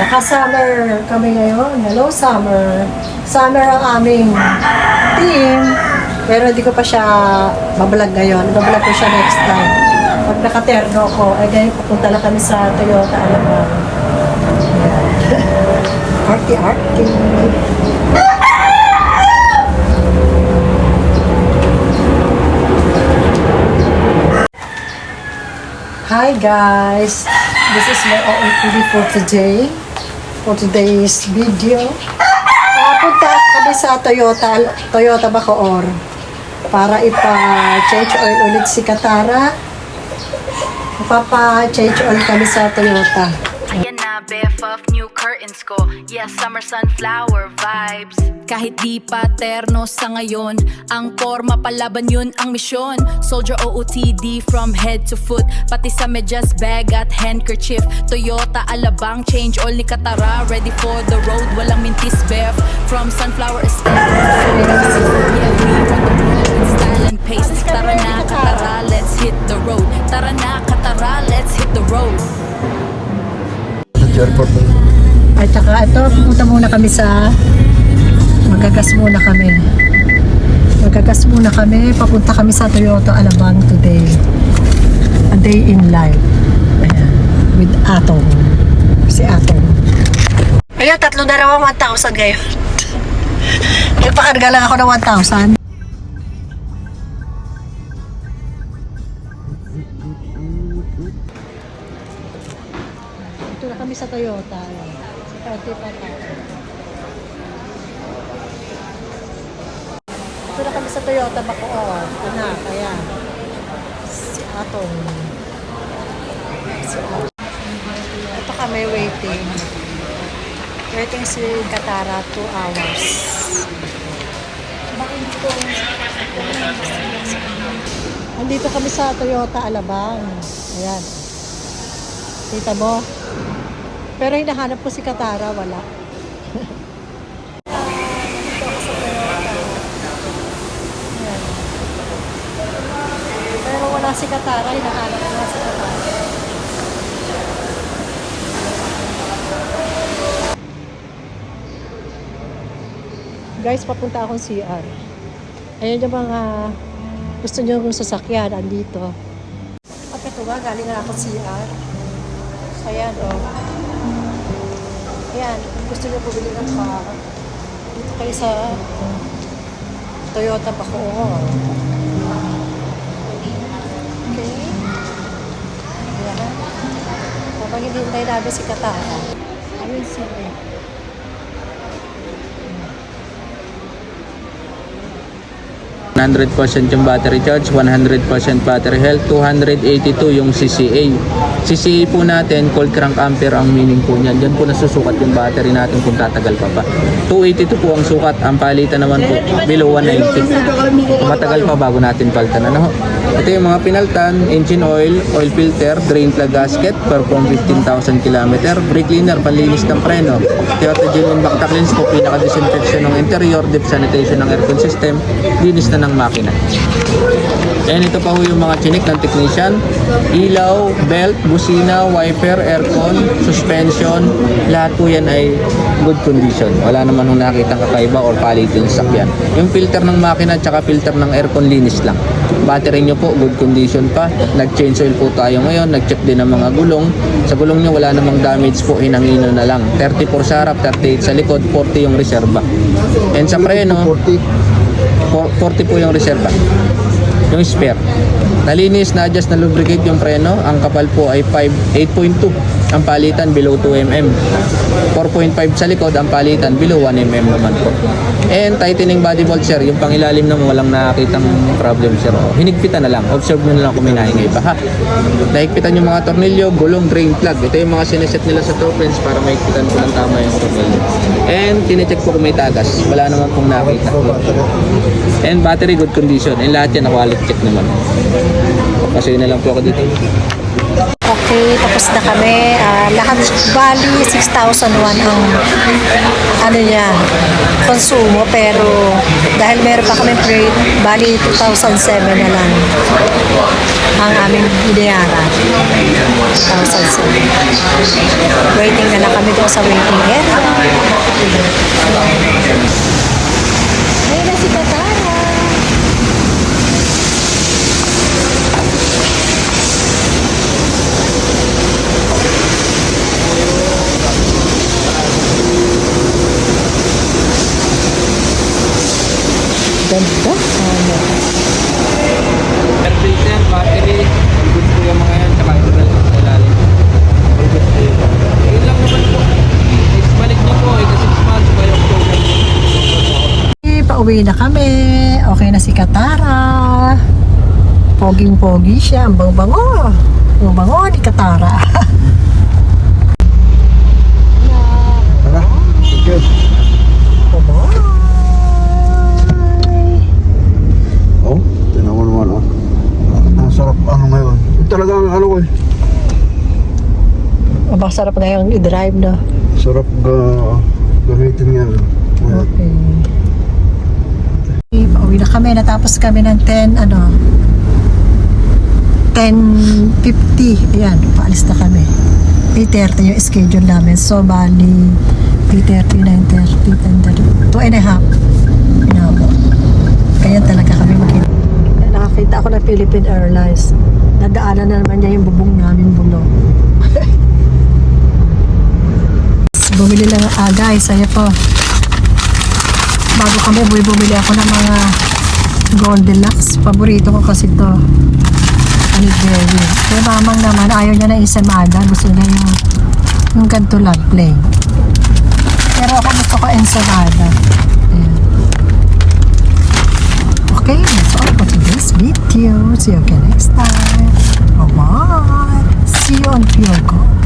Naka-summer kami ngayon. Hello, summer. Summer ang aming team. Pero hindi ko pa siya babalag ngayon. Babalag ko siya next time. Pag nakaterno ko, ay ganyan pupunta lang kami sa Toyota Alabang. Arty-arty. Hi guys! This is my OOTD for today. For today's video. Punta kami sa Toyota Bacoor para ipa-change oil ulit si Katara. Papa-change oil kami sa Toyota. Ayan na, BFF, new curtains ko. Yeah, summer sunflower vibes. Kahit di pa terno sa ngayon, ang forma palaban yun ang misyon. Soldier OOTD from head to foot, pati sa medyas, bag at handkerchief. Toyota Alabang, change all ni Katara. Ready for the road, walang mintis bef. From sunflower estate, yeah, we run the road with style and pace. Tara na Katara, let's hit the road. Tara na Katara, let's hit the road. At saka ito, pupunta muna kami sa magagas muna kami, papunta kami sa Toyota Alabang today. A day in life. Ayan, with Atong. Si Atong. Ayan, 3 na raw 1,000 ngayon. Nagpakarga lang ako ng 1,000. Ito na kami sa Toyota. Sa Toyota. Ito na kami sa Toyota Bacoor. Anak, ayan. Si Atong. Ito kami waiting. Waiting si Katara 2 hours. Andito kami sa Toyota Alabang. Ayan. Kita mo? Pero hinahanap ko si Katara, wala. Pero wala si Katara, hinahanap ko si Katara. Guys, papunta akong CR. Ayan yung mga gusto nyo kung sasakyan, andito. At ito nga, galing na ako CR. Ayan, oh. Ayan, kung gusto nyo bumili ng car, dito kayo sa Toyota Bacoor. Okay? Ayan. Habang hinihintay namin si Katara. Ayun siya. 100% yung battery charge, 100% battery health, 282 yung CCA. CCA po natin, cold crank ampere ang meaning po niyan. Diyan po nasusukat yung battery natin kung tatagal pa. 282 po ang sukat, ang palitan naman po below 190. Matagal pa bago natin palitan. Ano? Ito yung mga pinaltan, engine oil, oil filter, drain plug gasket, perform 15,000 km, brake cleaner, panlinis ng preno, Toyota genuine back lens po, pinaka-disinfection ng interior, deep sanitation ng aircon system, linis na ng makina. And ito pa ho yung mga chinik ng technician, ilaw, belt, busina, wiper, aircon, suspension, lahat po yan ay good condition. Wala naman hong nakitang kakaiba or palit yung sakyan. Yung filter ng makina at saka filter ng aircon, linis lang. Battery nyo po, good condition pa. Nag-change oil po tayo ngayon, nag-check din ng mga gulong. Sa gulong nyo wala namang damage po, hinang-hino na lang. 34 sa harap, 38 sa likod, 40 yung reserva. And sa preno, 40 po yung reserva. Yung spare. Nalinis, na-adjust, na lubricate yung preno. Ang kapal po ay 8.2. Ang palitan below 2mm. 4.5 sa likod, ang palitan below 1mm naman po. And tightening body bolt, sir. Yung pangilalim naman walang nakakitang problem, sir. Hinigpitan na lang. Observe nyo na lang kung may naingay pa, ha? Nahigpitan yung mga tornilyo, gulong, drain plug. Ito yung mga sineset nila sa toe pins para mahigpitan ko ng tama yung tornilyo. And tinecheck po kung may tagas. Wala naman pong nakita. And battery good condition. And lahat yan na-quality check naman. Kasi na lang po ako dito. Okay, tapos na kami. Lahat bali 6,001 ang ano niya, konsumo. Pero dahil meron pa kami rate, bali 2,007 na lang ang aming binayaran. 2,007. So, waiting na lang kami doon sa waiting area. Ayun na si Katara. Ganda. Ano? Air battery, all good po yung mga yan, tsaka yung sa ilalim. All good po yun. Yun lang naman po. Next balik niyo po, 6 months by October. Pauwi na kami. Okay na si Katara. Poging-pogi siya. Ang bango-bango. Ang bango ni Katara. Tara, thank you. Bye-bye. Oh, tinan mo naman oh. Ang sarap ano ngayon. Ito talagang ano ko eh. Aba, sarap na yung i-drive na. Sarap gamitin yan. Okay. Pauwi na kami. Natapos kami ng 10:50. Ayan, paalis na kami. 8:30 yung schedule namin. So, bali 8:30, 9:30, 10:30, 2.5. Inabo. Kaya talaga kami makinig. Nakakita ako ng Philippine Airlines. Nadaanan na naman niya yung bubong namin bulong. Bumili lang guys, ayan po. Bago kami, bumili ako ng mga Gold Deluxe. Paborito ko kasi ito. Honey Berry. Kaya mamang naman, ayaw niya na Ensaymada. Gusto niya yung ganito lang, plain. Pero ako gusto ko Ensaymada. Ayan. Okay, that's all for today's video. See you again next time. Bye-bye. See you on Pure Gold.